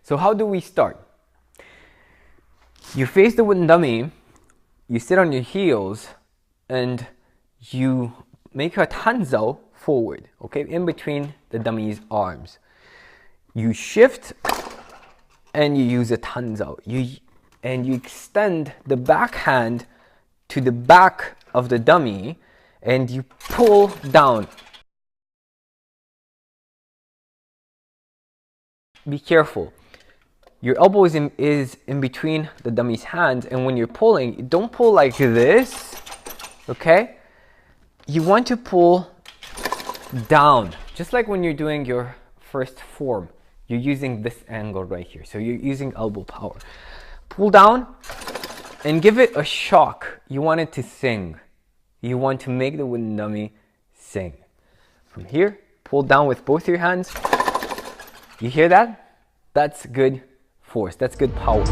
So how do we start? You face the wooden dummy, you sit on your heels, and you make a tanzao forward, okay, in between the dummy's arms. You shift and you use a tanzao. And you extend the back hand to the back of the dummy and you pull down. Be careful. Your elbow is in between the dummy's hands, and when you're pulling, don't pull like this, okay? You want to pull down, just like when you're doing your first form. You're using this angle right here, so you're using elbow power. Pull down and give it a shock. You want it to sing. You want to make the wooden dummy sing. From here, pull down with both your hands. You hear that? That's good force. That's good power.